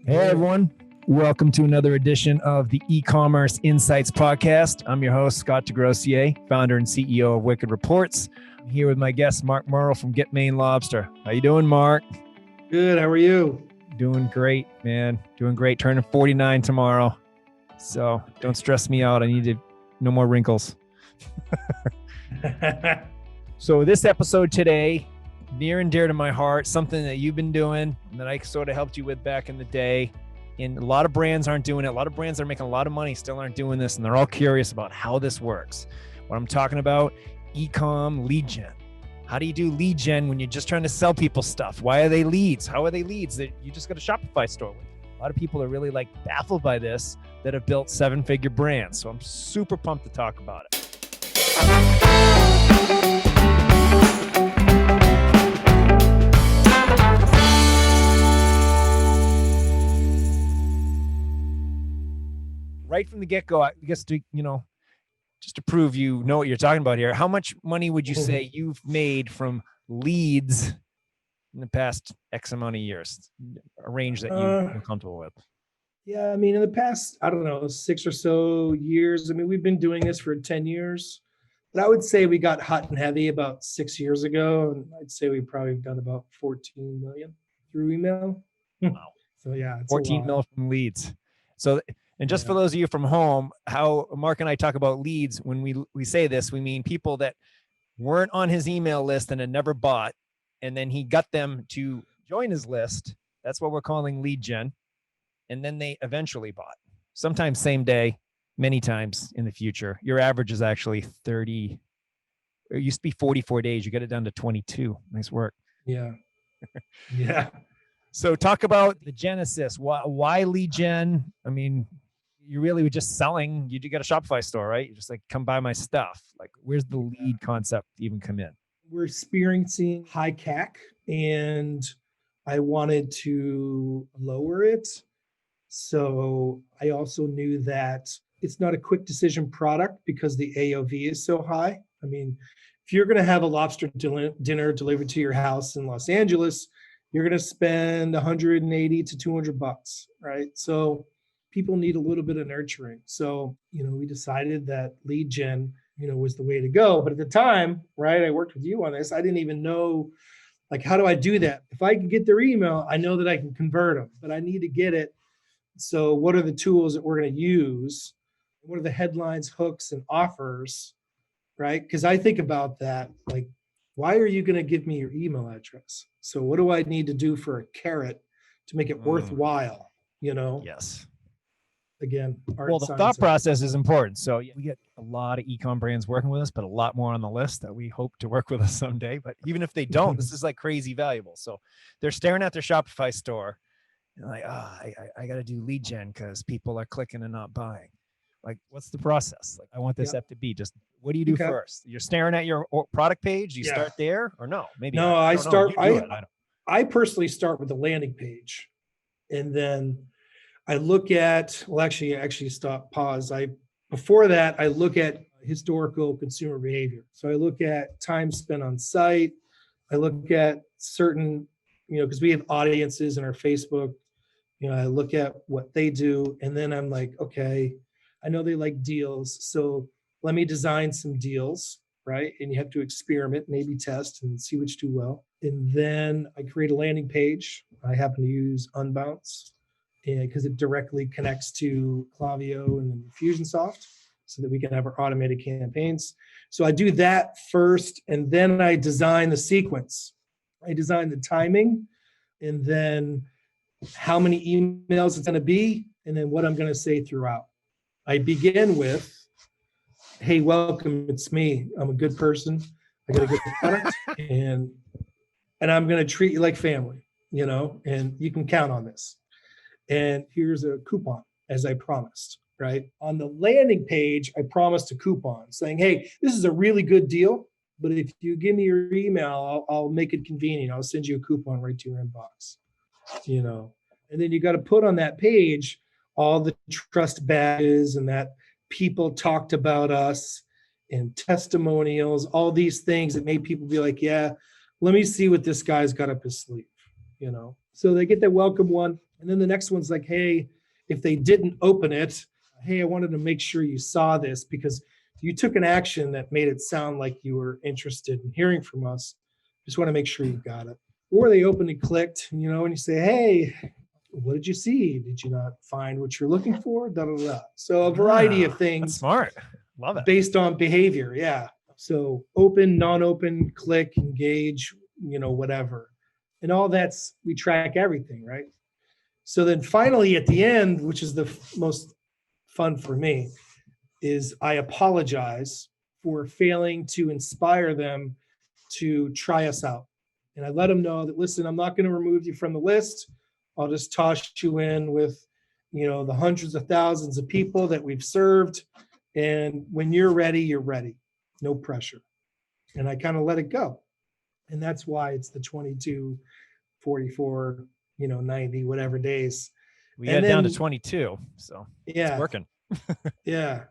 Hey everyone, welcome to another edition of the Ecommerce Insights podcast. I'm your host, Scott DeGrossier, founder and CEO of Wicked Reports. I'm here with my guest, Mark Murrell from Get Maine Lobster. How you doing, Mark? Good. How are you? Doing great, man. Doing great. Turning 49 tomorrow. So don't stress me out. I need no more wrinkles. So this episode today, near and dear to my heart, something that you've been doing and that I sort of helped you with back in the day. And a lot of brands aren't doing it. A lot of brands that are making a lot of money still aren't doing this, and they're all curious about how this works. What I'm talking about, ECOM lead gen. How do you do lead gen when you're just trying to sell people stuff? Why are they leads? How are they leads? You just got a Shopify store with. A lot of people are really baffled by this that have built seven-figure brands. So I'm super pumped to talk about it. Right from the get-go, I guess just to prove you know what you're talking about here, how much money would you say you've made from leads in the past X amount of years? A range that you're comfortable with? Yeah, I mean, in the past, I don't know, 6 or so years. I mean, we've been doing this for 10 years, but I would say we got hot and heavy about 6 years ago, and I'd say we probably done about 14 million through email. Wow. So yeah, it's 14 mil from leads. So. And just for those of you from home, how Mark and I talk about leads, when we say this, we mean people that weren't on his email list and had never bought, and then he got them to join his list. That's what we're calling lead gen. And then they eventually bought, sometimes same day, many times in the future. Your average is actually 30. It used to be 44 days. You got it down to 22. Nice work. Yeah. Yeah. So talk about the genesis. Why lead gen? I mean, you really were just selling. You got a Shopify store, right? You're just come buy my stuff. Where's the lead concept even come in? We're experiencing high CAC, and I wanted to lower it. So I also knew that it's not a quick decision product because the AOV is so high. I mean, if you're going to have a lobster dinner delivered to your house in Los Angeles, you're going to spend 180 to 200 bucks, right? So people need a little bit of nurturing. So, we decided that lead gen, was the way to go. But at the time, right, I worked with you on this. I didn't even know, how do I do that? If I can get their email, I know that I can convert them, but I need to get it. So what are the tools that we're going to use? What are the headlines, hooks, and offers, right? Because I think about that, why are you going to give me your email address? So what do I need to do for a carrot to make it worthwhile? Yes. Again, well, the thought process is important. So we get a lot of e-com brands working with us, but a lot more on the list that we hope to work with us someday. But even if they don't, this is crazy valuable. So they're staring at their Shopify store and I got to do lead gen because people are clicking and not buying. What's the process? I want this app to be just, what do you do first? You're staring at your product page. You start there or no? Maybe no. I personally start with the landing page, and then I look at, pause. Before that, I look at historical consumer behavior. So I look at time spent on site. I look at certain, because we have audiences in our Facebook, I look at what they do. And then I'm okay, I know they like deals. So let me design some deals, right? And you have to experiment, maybe test and see which do well. And then I create a landing page. I happen to use Unbounce, because it directly connects to Klaviyo and Infusionsoft so that we can have our automated campaigns. So I do that first, and then I design the sequence. I design the timing, and then how many emails it's going to be, and then what I'm going to say throughout. I begin with, hey, welcome, it's me. I'm a good person. I got a good product, and I'm going to treat you like family, and you can count on this. And here's a coupon, as I promised, right? On the landing page, I promised a coupon saying, hey, this is a really good deal, but if you give me your email, I'll make it convenient. I'll send you a coupon right to your inbox, And then you got to put on that page all the trust badges and that people talked about us and testimonials, all these things that made people be yeah, let me see what this guy's got up his sleeve, So they get that welcome one. And then the next one's like, hey, if they didn't open it, hey, I wanted to make sure you saw this because you took an action that made it sound like you were interested in hearing from us. Just want to make sure you got it. Or they opened and clicked, and you say, hey, what did you see? Did you not find what you're looking for? Da, da, da. So a variety of things. That's smart. Love it. Based on behavior. Yeah. So open, non-open, click, engage, whatever. And all we track everything, right? So then finally at the end, which is the most fun for me, is I apologize for failing to inspire them to try us out. And I let them know that, listen, I'm not going to remove you from the list. I'll just toss you in with, the hundreds of thousands of people that we've served. And when you're ready, you're ready. No pressure. And I kind of let it go. And that's why it's the 22, 44, 90, whatever days. We got down to 22. So yeah, it's working. Yeah.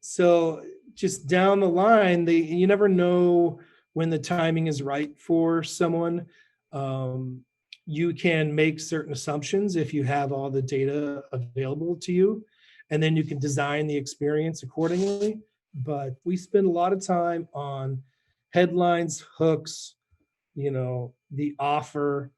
So just down the line, you never know when the timing is right for someone. You can make certain assumptions if you have all the data available to you, and then you can design the experience accordingly. But we spend a lot of time on headlines, hooks, the offer,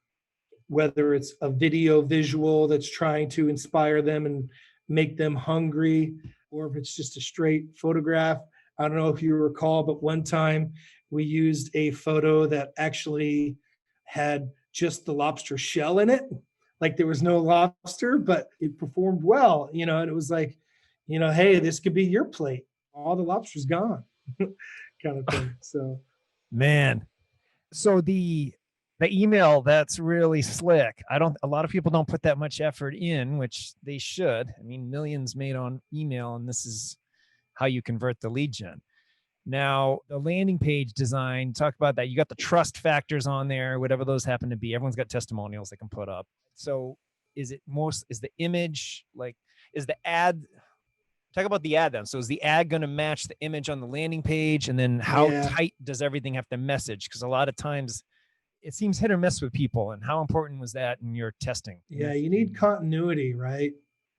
whether it's a video visual that's trying to inspire them and make them hungry, or if it's just a straight photograph. I don't know if you recall, but one time we used a photo that actually had just the lobster shell in it. Like there was no lobster, but it performed well, and it was like, hey, this could be your plate. All the lobster's gone kind of thing. So, man. So the email, that's really slick. A lot of people don't put that much effort in, which they should. I mean, millions made on email, and this is how you convert the lead gen. Now, the landing page design, talk about that. You got the trust factors on there, whatever those happen to be. Everyone's got testimonials they can put up. So is the image, is the ad, talk about the ad then. So is the ad going to match the image on the landing page? And then how tight does everything have to message? Because a lot of times it seems hit or miss with people. And how important was that in your testing? Yeah, you need continuity, right?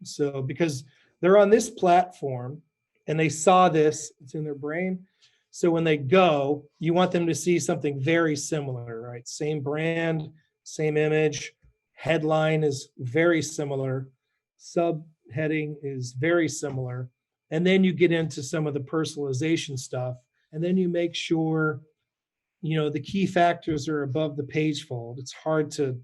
So because they're on this platform and they saw this, it's in their brain. So when they go, you want them to see something very similar, right? Same brand, same image, headline is very similar, subheading is very similar. And then you get into some of the personalization stuff. And then you make sure, the key factors are above the page fold. It's hard to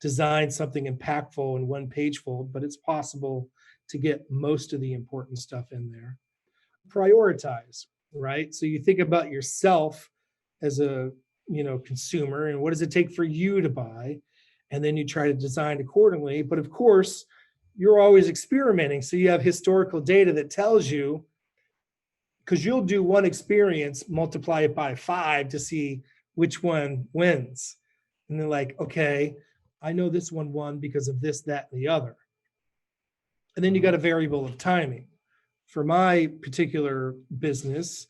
design something impactful in one page fold, but it's possible to get most of the important stuff in there. Prioritize, right? So you think about yourself as a consumer, and what does it take for you to buy, and then you try to design accordingly. But of course, you're always experimenting, so you have historical data that tells you, because you'll do one experience, multiply it by 5 to see which one wins, and they're like, okay, I know this one won because of this, that, and the other. And then you got a variable of timing. For my particular business,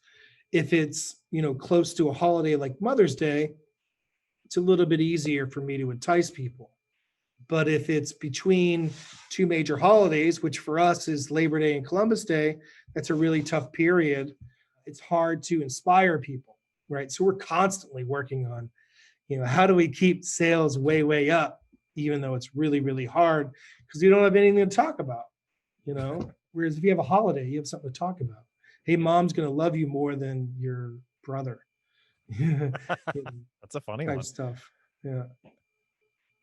if it's close to a holiday like Mother's Day, it's a little bit easier for me to entice people. But if it's between two major holidays, which for us is Labor Day and Columbus Day, that's a really tough period. It's hard to inspire people, right? So we're constantly working on, how do we keep sales way, way up, even though it's really, really hard because you don't have anything to talk about, Whereas if you have a holiday, you have something to talk about. Hey, mom's going to love you more than your brother. That's a funny one. Stuff. Yeah.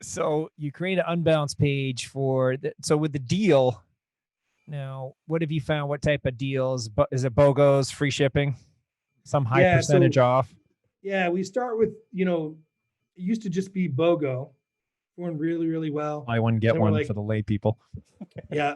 So you create an unbalanced page so with the deal. Now, what have you found? What type of deals? Is it BOGOs, free shipping, some high percentage off? Yeah, we start with, it used to just be BOGO, going really, really well. Buy one, get one for the lay people. Yeah.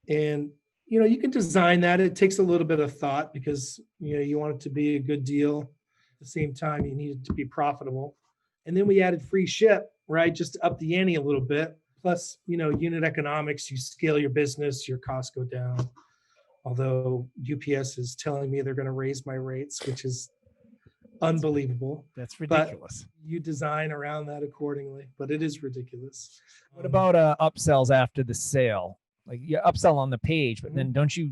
And, you can design that. It takes a little bit of thought because, you want it to be a good deal. At the same time, you need it to be profitable. And then we added free ship, right? Just to up the ante a little bit. Plus, unit economics, you scale your business, your costs go down. Although UPS is telling me they're going to raise my rates, which is unbelievable. That's But ridiculous. you design around that accordingly, but it is ridiculous. What about upsells after the sale? Like you upsell on the page, but then don't you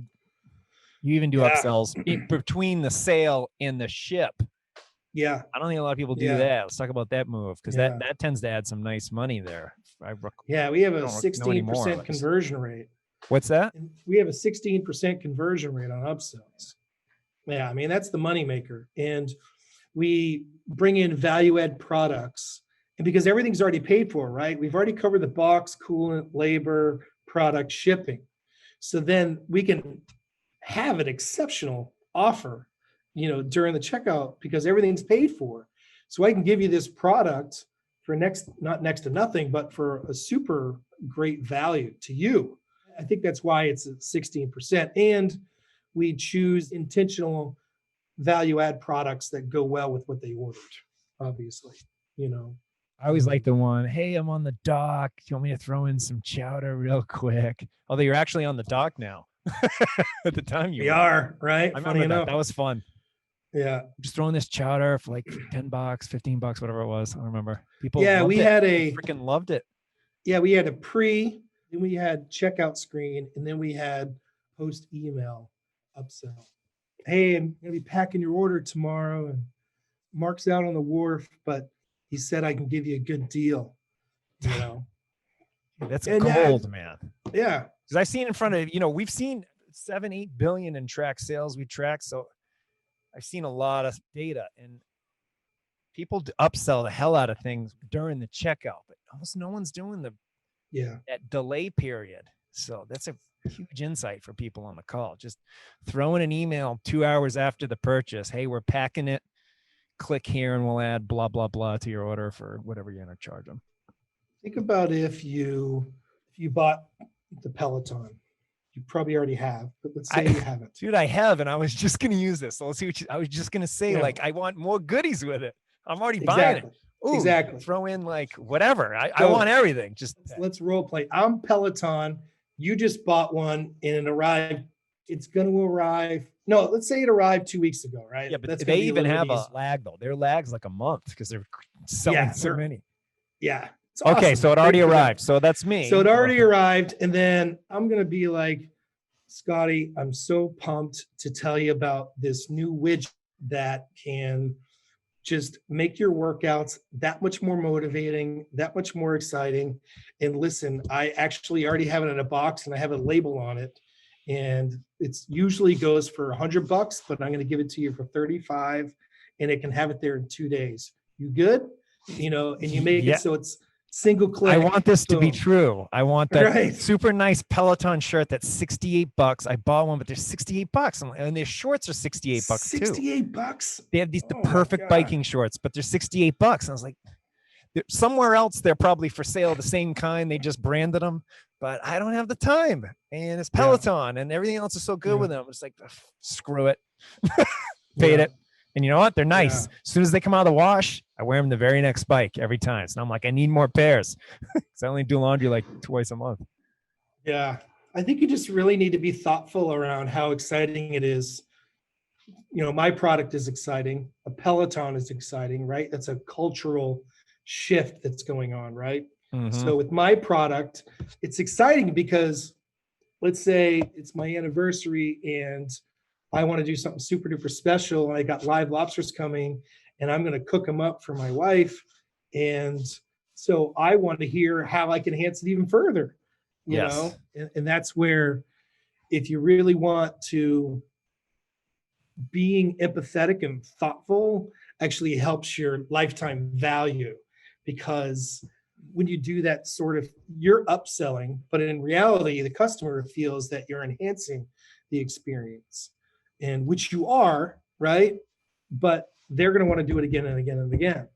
even do upsells between the sale and the ship? Yeah. I don't think a lot of people do that. Let's talk about that move, because that tends to add some nice money there. We have a 16% conversion rate. What's that? We have a 16% conversion rate on upsells. Yeah, I mean, that's the moneymaker. And we bring in value add products. And because everything's already paid for, right? We've already covered the box, coolant, labor, product, shipping. So then we can have an exceptional offer, during the checkout, because everything's paid for. So I can give you this product for not next to nothing, but for a super great value to you. I think that's why it's at 16%. And we choose intentional value add products that go well with what they ordered, obviously, I always like the one, hey, I'm on the dock. Do you want me to throw in some chowder real quick? Although you're actually on the dock now. At the time we are, right? I remember that was fun. Yeah. Just throwing this chowder for like $10, $15, whatever it was. I don't remember. People freaking loved it. Yeah, we had then we had checkout screen, and then we had post email upsell. Hey, I'm gonna be packing your order tomorrow, and Mark's out on the wharf, but he said I can give you a good deal. That's gold, man. Yeah. Because I've seen in front of, we've seen 7-8 billion in track sales we track. So I've seen a lot of data, and people upsell the hell out of things during the checkout, but almost no one's doing that delay period. So that's a huge insight for people on the call. Just throw in an email 2 hours after the purchase. Hey, we're packing it. Click here and we'll add blah, blah, blah to your order for whatever you're going to charge them. Think about if you bought the Peloton. You probably already have, but let's say you haven't. Dude, I have, and I was just going to use this. So let's see I was just going to say, I want more goodies with it. I'm already buying it. Ooh, exactly. Throw in whatever. I want everything. Just let's role play. I'm Peloton. You just bought one and it arrived. It's going to arrive. No, let's say it arrived 2 weeks ago, right? Yeah, but they even have a lag though. Their lag's like a month because they're selling so many. Yeah. Okay, so it already arrived. So that's me. So it already arrived, and then I'm going to be like, Scotty, I'm so pumped to tell you about this new widget that can just make your workouts that much more motivating, that much more exciting. And listen, I actually already have it in a box and I have a label on it. And it's usually goes for $100, but I'm going to give it to you for 35, and it can have it there in 2 days. You good? And you make it so it's single click. I want this to be true. I want that super nice Peloton shirt that's $68. I bought one, but they're $68, and their shorts are $68 too. $68. They have the perfect biking shorts, but they're $68. And I was like, somewhere else they're probably for sale, the same kind. They just branded them, but I don't have the time. And it's Peloton, and everything else is so good with them. It's like, screw it. Paid it. And you know what? They're nice. As soon as they come out of the wash, I wear them the very next bike every time. So I'm like, I need more pairs because I only do laundry like twice a month. Yeah. I think you just really need to be thoughtful around how exciting it is. My product is exciting. A Peloton is exciting, right? That's a cultural shift that's going on, right? Mm-hmm. So with my product, it's exciting because let's say it's my anniversary and I want to do something super duper special, and I got live lobsters coming, and I'm going to cook them up for my wife. And so I want to hear how I can enhance it even further, you know? And that's where, if you really want to, being empathetic and thoughtful actually helps your lifetime value, because when you do that you're upselling, but in reality, the customer feels that you're enhancing the experience. And which you are, right? But they're going to want to do it again and again and again.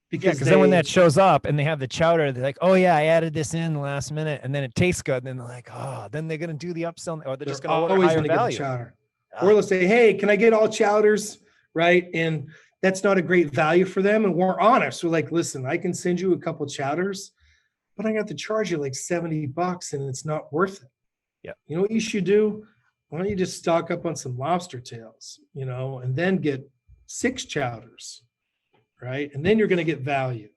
Because then when that shows up and they have the chowder, they're like, oh yeah, I added this in last minute, and then it tastes good. And then they're like, oh, then they're going to do the upsell, or they're just going to order higher value. Get the chowder. Or they'll say, hey, can I get all chowders, right? And that's not a great value for them. And we're honest. We're like, listen, I can send you a couple chowders, but I got to charge you like $70, and it's not worth it. Yeah. You know what you should do? Why don't you just stock up on some lobster tails, and then get 6 chowders, right? And then you're going to get value.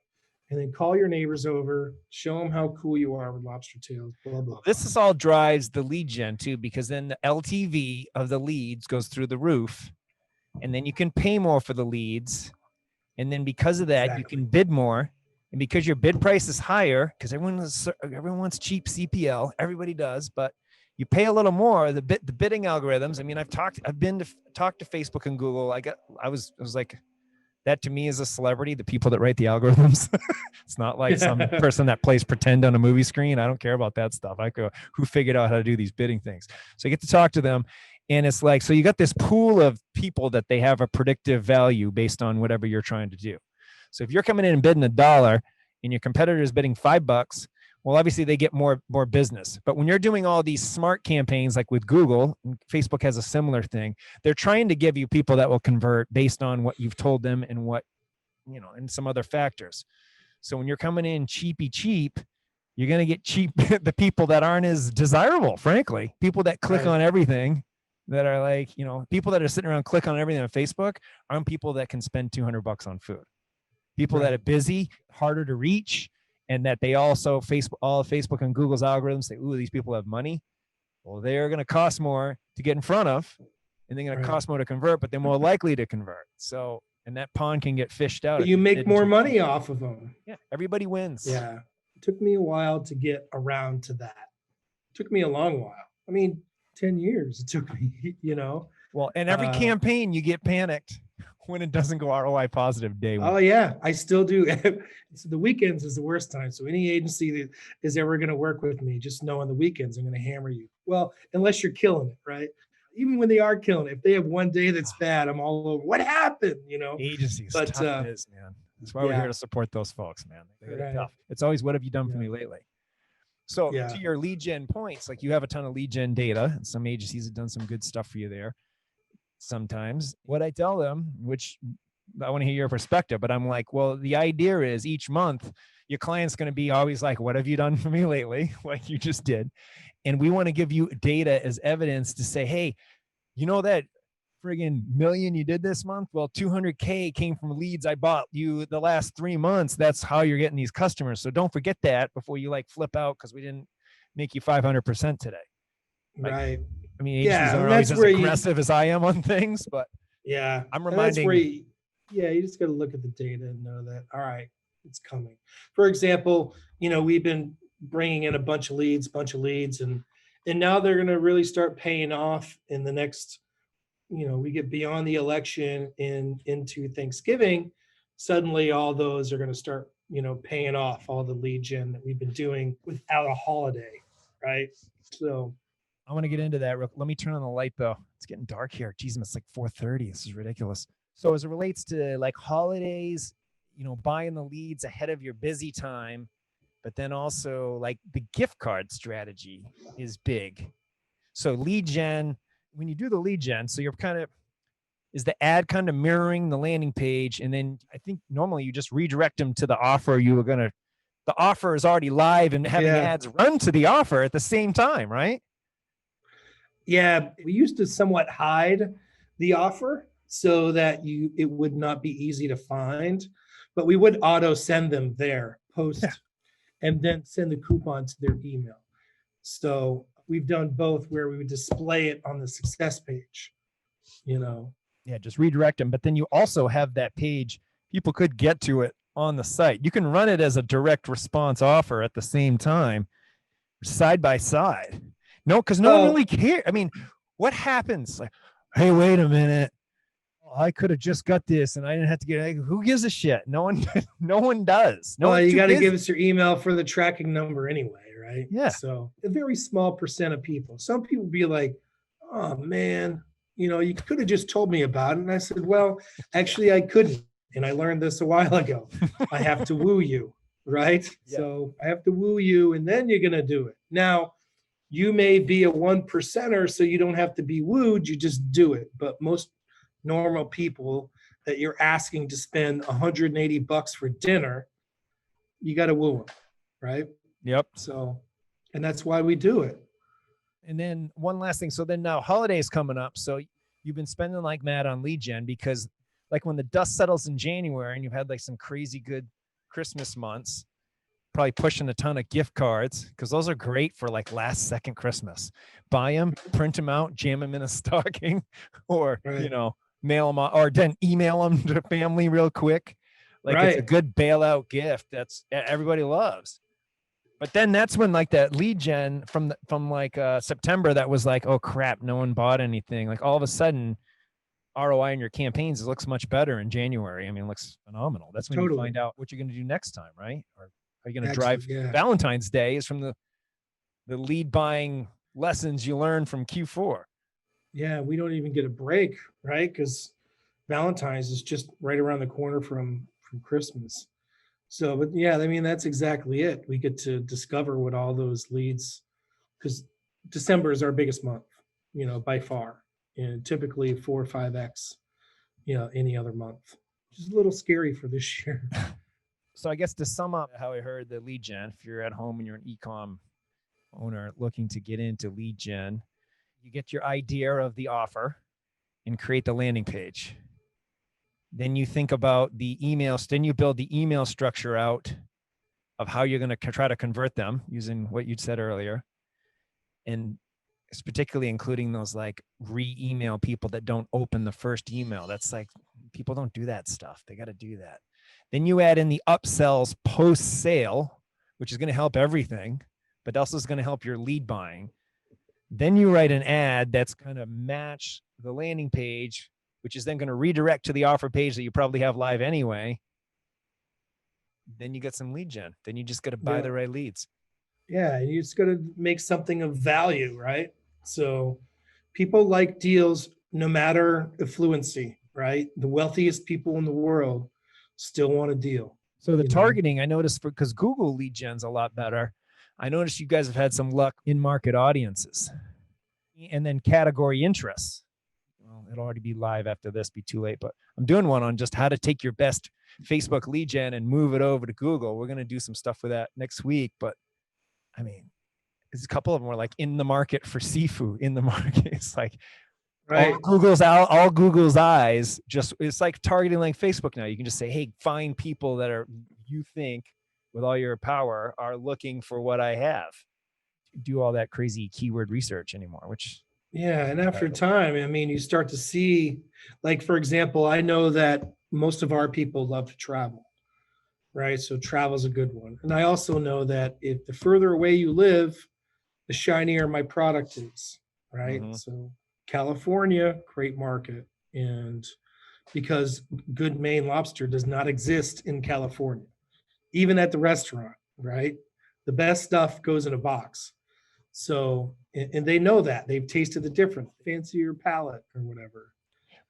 And then call your neighbors over, show them how cool you are with lobster tails, blah, blah. This is all drives the lead gen too, because then the LTV of the leads goes through the roof, and then you can pay more for the leads. And then because of that, you can bid more. And because your bid price is higher, because everyone wants cheap CPL, everybody does, but you pay a little more. The bidding algorithms. I mean, I've been to talk to Facebook and Google. I was like, that to me is a celebrity, the people that write the algorithms. It's not like some person that plays pretend on a movie screen. I don't care about that stuff. I go, who figured out how to do these bidding things? So you get to talk to them. And it's like, so you got this pool of people that they have a predictive value based on whatever you're trying to do. So if you're coming in and bidding $1 and your competitor is bidding $5, well, obviously they get more business. But when you're doing all these smart campaigns, like with Google, and Facebook has a similar thing, they're trying to give you people that will convert based on what you've told them and what, and some other factors. So when you're coming in cheap, you're going to get cheap, the people that aren't as desirable, frankly, people that click on everything, that are like, people that are sitting around clicking on everything on Facebook aren't people that can spend $200 on food. People that are busy, harder to reach, and that they also Facebook and Google's algorithms say, ooh, these people have money. Well, they're going to cost more to get in front of, and they're going to cost more to convert, but they're more likely to convert. So, and that pond can get fished out. But you make more money off of them. Yeah, everybody wins. Yeah. It took me a while to get around to that. It took me a long while. I mean, 10 years it took me, Well, and every campaign you get panicked when it doesn't go ROI positive day one. Oh yeah, I still do. So the weekends is the worst time. So any agency that is ever going to work with me, just know on the weekends I'm going to hammer you. Well, unless you're killing it, right? Even when they are killing it, if they have one day that's bad, I'm all over. What happened? Agencies, but tough it is, man. That's why we're here to support those folks, man. They're tough. It's always, what have you done for me lately? So to your lead gen points, like you have a ton of lead gen data, and some agencies have done some good stuff for you there. Sometimes what I tell them, which I want to hear your perspective, but I'm like, well, the idea is each month your client's going to be always like, what have you done for me lately? Like you just did. And we want to give you data as evidence to say, hey, that friggin' million you did this month? Well, 200K came from leads I bought you the last 3 months. That's how you're getting these customers. So don't forget that before you flip out because we didn't make you 500% today. Right. I mean, agencies aren't always as aggressive as I am on things, but I'm reminding. You just got to look at the data and know that, all right, it's coming. For example, we've been bringing in a bunch of leads, and now they're going to really start paying off in the next, we get beyond the election and into Thanksgiving. Suddenly all those are going to start, paying off, all the lead gen that we've been doing without a holiday, right? So I want to get into that. Let me turn on the light though. It's getting dark here. Jeez, it's like 4:30. This is ridiculous. So as it relates to holidays, buying the leads ahead of your busy time, but then also the gift card strategy is big. So lead gen, when you do the lead gen, so you're is the ad kind of mirroring the landing page? And then I think normally you just redirect them to the offer the offer is already live and having ads run to the offer at the same time, right? Yeah, we used to somewhat hide the offer so that it would not be easy to find, but we would auto send them their post and then send the coupon to their email. So we've done both where we would display it on the success page, Yeah, just redirect them. But then you also have that page. People could get to it on the site. You can run it as a direct response offer at the same time, side by side. No, because no one really cares. I mean, what happens? Hey, wait a minute. I could have just got this and I didn't have to get who gives a shit? No one does. You got to give us your email for the tracking number anyway, right? Yeah. So a very small percent of people. Some people be like, oh man, you could have just told me about it. And I said, well, actually I couldn't. And I learned this a while ago. I have to woo you, right? Yeah. So I have to woo you and then you're going to do it. Now, you may be a 1%er, so you don't have to be wooed. You just do it. But most normal people that you're asking to spend $180 for dinner, you got to woo them, right? Yep. So, and that's why we do it. And then one last thing. So then now holidays coming up. So you've been spending like mad on lead gen because like when the dust settles in January and you've had like some crazy good Christmas months, probably pushing a ton of gift cards, because those are great for like last second Christmas. Buy them, print them out, jam them in a stocking, or, Right. mail them, or then email them to family real quick. Like it's a good bailout gift that's everybody loves. But then that's when like that lead gen from September, that was like, oh crap, no one bought anything. Like all of a sudden, ROI in your campaigns looks much better in January. I mean, it looks phenomenal. That's when you find out what you're going to do next time, right? Or are you going to drive? Valentine's Day is from the lead buying lessons you learned from Q4. Yeah, we don't even get a break, right? Because Valentine's is just right around the corner from Christmas. So, but yeah, I mean, that's exactly it. We get to discover what all those leads, because December is our biggest month, by far, and typically 4 or 5x, any other month, which is a little scary for this year. So I guess to sum up how I heard the lead gen, if you're at home and you're an e-com owner looking to get into lead gen, you get your idea of the offer and create the landing page. Then you think about the emails. Then you build the email structure out of how you're going to try to convert them using what you'd said earlier. And it's particularly including those like re-email people that don't open the first email. That's like, people don't do that stuff. They got to do that. Then you add in the upsells post-sale, which is going to help everything, but also is going to help your lead buying. Then you write an ad that's going to match the landing page, which is then going to redirect to the offer page that you probably have live anyway. Then you get some lead gen. Then you just got to buy the right leads. Yeah, and you just got to make something of value, right? So people like deals no matter affluency, right? The wealthiest people in the world still want a deal. So the targeting, I noticed, because Google lead gen's a lot better. I noticed you guys have had some luck in market audiences, and then category interests. Well, it'll already be live after this, be too late, but I'm doing one on just how to take your best Facebook lead gen and move it over to Google. We're going to do some stuff with that next week, but I mean, there's a couple of them were like in the market for seafood in the market. It's like, right. all Google's eyes, just, it's like targeting like Facebook now. You can just say, hey, find people that are, you think with all your power are looking for what I have. Do all that crazy keyword research anymore, which. Yeah. And after time, I mean, you start to see, like, for example, I know that most of our people love to travel, right? So travel is a good one. And I also know that if the further away you live, the shinier my product is, right? Mm-hmm. So California, great market. And because good Maine lobster does not exist in California, even at the restaurant, right? The best stuff goes in a box. So, and they know that. They've tasted the difference, fancier palate or whatever.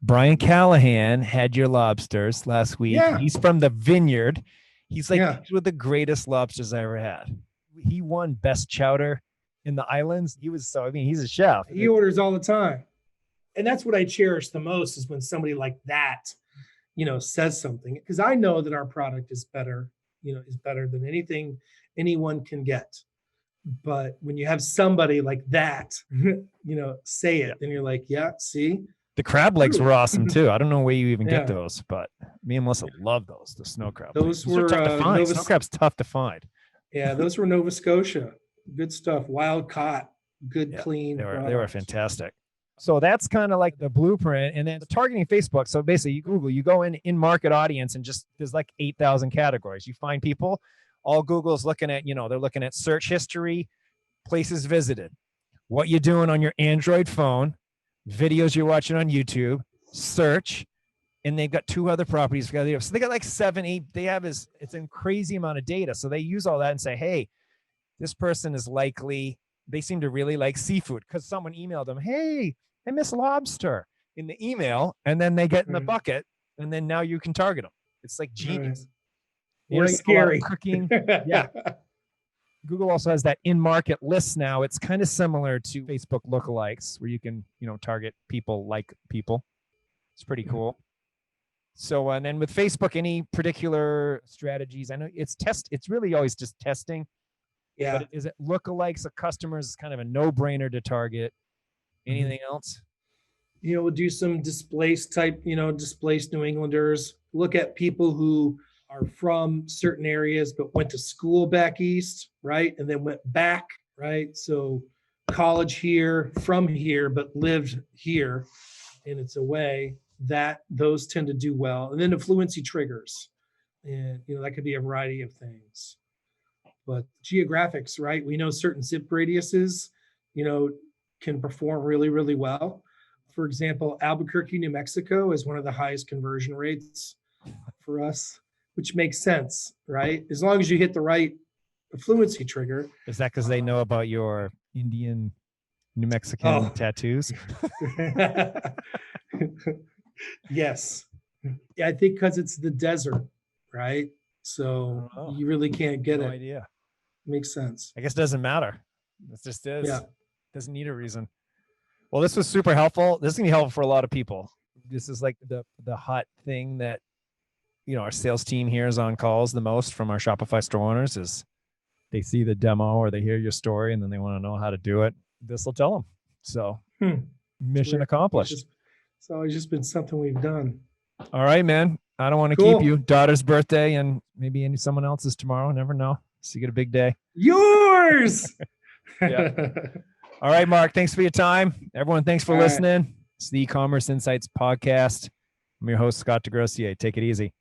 Brian Callahan had your lobsters last week. Yeah. He's from the Vineyard. He's like, these were the greatest lobsters I ever had. He won best chowder in the islands. He's a chef. He orders all the time. And that's what I cherish the most, is when somebody like that, says something, because I know that our product is better, is better than anything anyone can get. But when you have somebody like that, say it, then you're like, yeah, see. The crab legs were awesome too. I don't know where you even get those, but me and Melissa love those, the snow crab. Those were tough to find. Snow crab's tough to find. Yeah, those were Nova Scotia. Good stuff. Wild caught, good, clean. They were fantastic. So that's kind of like the blueprint. And then the targeting Facebook. So basically you Google, you go in market audience, and just, there's like 8,000 categories. You find people, all Google's looking at, they're looking at search history, places visited, what you're doing on your Android phone, videos you're watching on YouTube, search, and they've got 2 other properties. So they got like 7, 8, it's a crazy amount of data. So they use all that and say, hey, this person is likely, they seem to really like seafood, because someone emailed them, hey, I miss lobster in the email, and then they get in the bucket, and then now you can target them. It's like genius. Or scary. Cooking. Yeah. Google also has that in-market list now. It's kind of similar to Facebook lookalikes, where you can, target people like people. It's pretty cool. So, and then with Facebook, any particular strategies? I know it's really always just testing. Yeah. But is it lookalikes of customers is kind of a no-brainer to target? Anything else? We'll do some displaced New Englanders, look at people who are from certain areas, but went to school back east, right? And then went back, right? So college here, from here, but lived here, and it's a way that those tend to do well. And then the fluency triggers, and that could be a variety of things. But geographics, right? We know certain zip radiuses, can perform really, really well. For example, Albuquerque, New Mexico is one of the highest conversion rates for us, which makes sense, right? As long as you hit the right fluency trigger. Is that because they know about your Indian, New Mexican tattoos? Yes. Yeah, I think because it's the desert, right? So you really can't get no it. idea. Makes sense. I guess it doesn't matter. It just is. Yeah. Doesn't need a reason. Well, this was super helpful. This is gonna be helpful for a lot of people. This is like the hot thing that our sales team hears on calls the most from our Shopify store owners is they see the demo or they hear your story and then they want to know how to do it. This will tell them. So mission accomplished. It's always just been something we've done. All right, man. I don't want to keep you. Daughter's birthday and maybe someone else's tomorrow. Never know. So you get a big day. Yours. Yeah. All right, Mark. Thanks for your time. Everyone, thanks for listening. It's the Ecommerce Insights podcast. I'm your host, Scott DeGrossier. Take it easy.